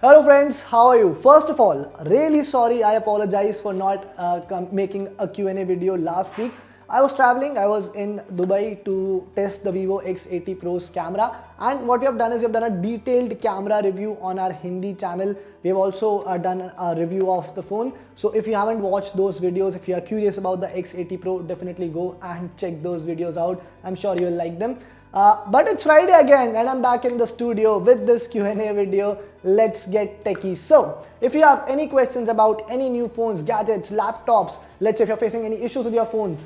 Hello friends, how are you? First of all, really sorry, I apologize for not making a Q&A video last week. I was traveling, I was in Dubai to test the Vivo X80 Pro's camera, and what we have done is we have done a detailed camera review on our Hindi channel. We have also done a review of the phone. So if you haven't watched those videos, if you are curious about the X80 Pro, definitely go and check those videos out. I'm sure you'll like them. But it's Friday again and I'm back in the studio with this Q&A video. Let's get techie. So if you have any questions about any new phones, gadgets, laptops, let's say if you're facing any issues with your phone,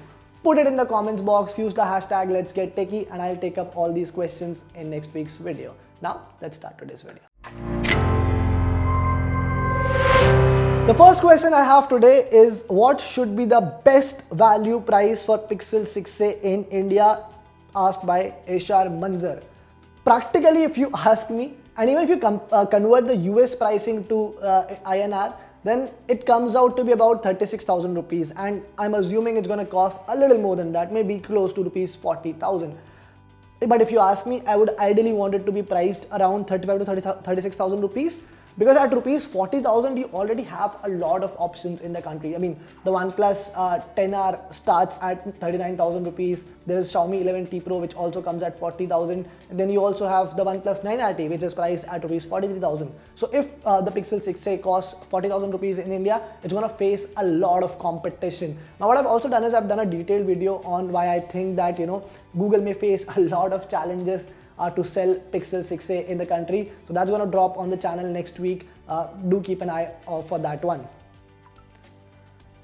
put it in the comments box, use the hashtag Let's Get Techie, and I'll take up all these questions in next week's video. Now let's start today's video. The first question I have today is what should be the best value price for Pixel 6a in India? Asked by Eshar Manzar. Practically, if you ask me, and even if you convert the US pricing to INR, then it comes out to be about 36,000 rupees, and I'm assuming it's going to cost a little more than that, maybe close to rupees 40,000. But if you ask me, I would ideally want it to be priced around 35 to 36,000 rupees. Because at rupees 40,000, you already have a lot of options in the country. I mean, the OnePlus 10R starts at 39,000 rupees. There is Xiaomi 11T Pro, which also comes at 40,000. And then you also have the OnePlus 9RT, which is priced at rupees 43,000. So if the Pixel 6a costs 40,000 rupees in India, it's going to face a lot of competition. Now, what I've also done is I've done a detailed video on why I think that, Google may face a lot of challenges to sell Pixel 6a in the country. So that's going to drop on the channel next week. Do keep an eye out for that one.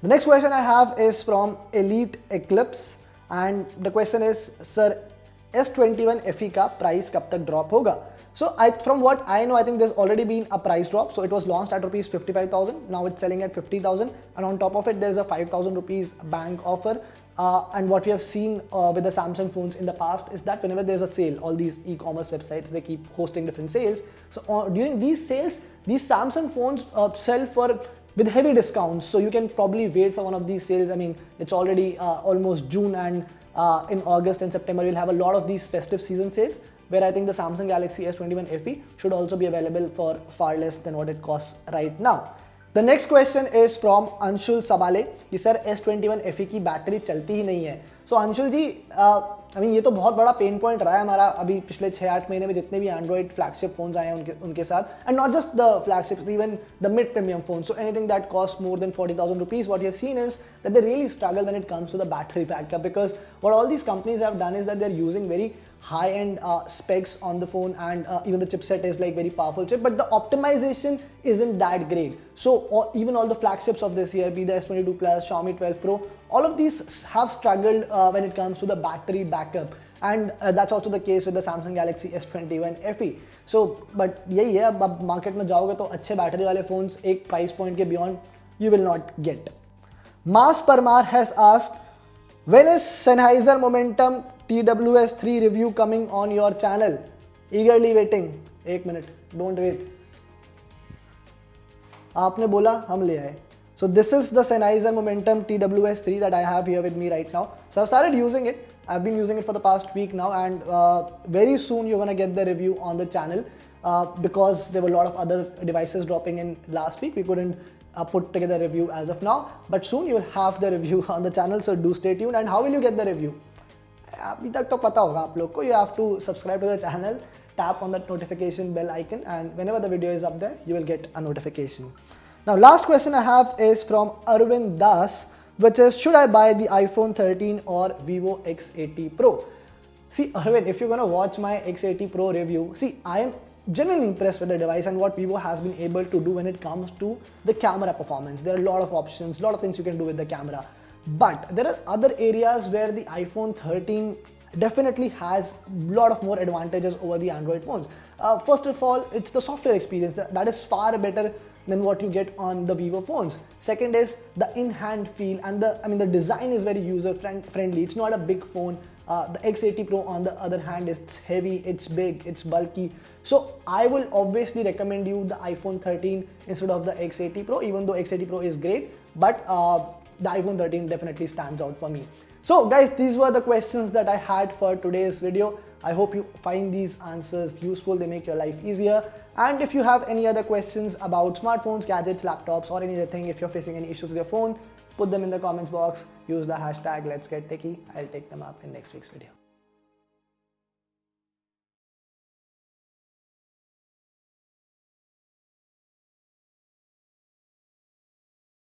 The next question I have is from Elite Eclipse, and the question is, Sir, S21 FE ka price kab tak drop hoga? So from what I know, I think there's already been a price drop. So it was launched at rupees 55,000. Now it's selling at 50,000. And on top of it, there's a 5,000 rupees bank offer. And what we have seen with the Samsung phones in the past is that whenever there's a sale, all these e-commerce websites, they keep hosting different sales. So during these sales, these Samsung phones sell with heavy discounts. So you can probably wait for one of these sales. I mean, it's already almost June, and in August and September, we'll have a lot of these festive season sales, where I think the Samsung Galaxy S21 FE should also be available for far less than what it costs right now. The next question is from Anshul Sabale. He said S21 FE की battery चलती ही नहीं है. So Anshul जी, ये तो बहुत बड़ा pain point रहा है हमारा अभी पिछले 6-8 महीने में जितने भी एंड्रॉइड फ्लैगशिप फोन्स आए हैं उनके साथ, and not just the flagships, even the mid-premium phones. So anything that costs more than 40,000 rupees, what you have seen is that they really struggle when it comes to the battery backup, because what all these companies have done is that they're using very high-end specs on the phone, and even the chipset is like very powerful chip, but the optimization isn't that great. So even all the flagships of this year, be the S22 Plus, Xiaomi 12 Pro, all of these have struggled when it comes to the battery backup, and that's also the case with the Samsung Galaxy S21 FE. So but यही है, अब market में जाओगे तो अच्छे battery वाले phones एक price point के beyond you will not get. Mas Parmar has asked, when is Sennheiser Momentum TWS3 review coming on your channel? Eagerly waiting. 1 minute, don't wait. आपने बोला हम ले आए. So this is the Sennheiser Momentum TWS3 that I have here with me right now. So I've started using it. I've been using it for the past week now, and very soon you're gonna get the review on the channel because there were a lot of other devices dropping in last week. We couldn't put together a review as of now, but soon you will have the review on the channel. So do stay tuned. And how will you get the review? अभी तक तो पता होगा आप लोग को. You have to subscribe to the channel, tap on that notification bell icon, and whenever the video is up there, you will get a notification. Now, last question I have is from Arvind Das, which is, should I buy the iPhone 13 or Vivo X80 Pro? See, Arvind, if you're gonna watch my X80 Pro review, see, I am genuinely impressed with the device and what Vivo has been able to do when it comes to the camera performance. There are a lot of options, a lot of things you can do with the camera. But there are other areas where the iPhone 13 definitely has a lot of more advantages over the Android phones. First of all, it's the software experience that is far better than what you get on the Vivo phones. Second is the in-hand feel, and the design is very user friendly. It's not a big phone. The X80 Pro on the other hand is heavy, it's big, it's bulky. So I will obviously recommend you the iPhone 13 instead of the X80 Pro, even though X80 Pro is great, but the iPhone 13 definitely stands out for me. So guys, these were the questions that I had for today's video. I hope you find these answers useful, they make your life easier. And if you have any other questions about smartphones, gadgets, laptops, or any other thing, if you're facing any issues with your phone, put them in the comments box, use the hashtag Let's Get Techie. I'll take them up in next week's video.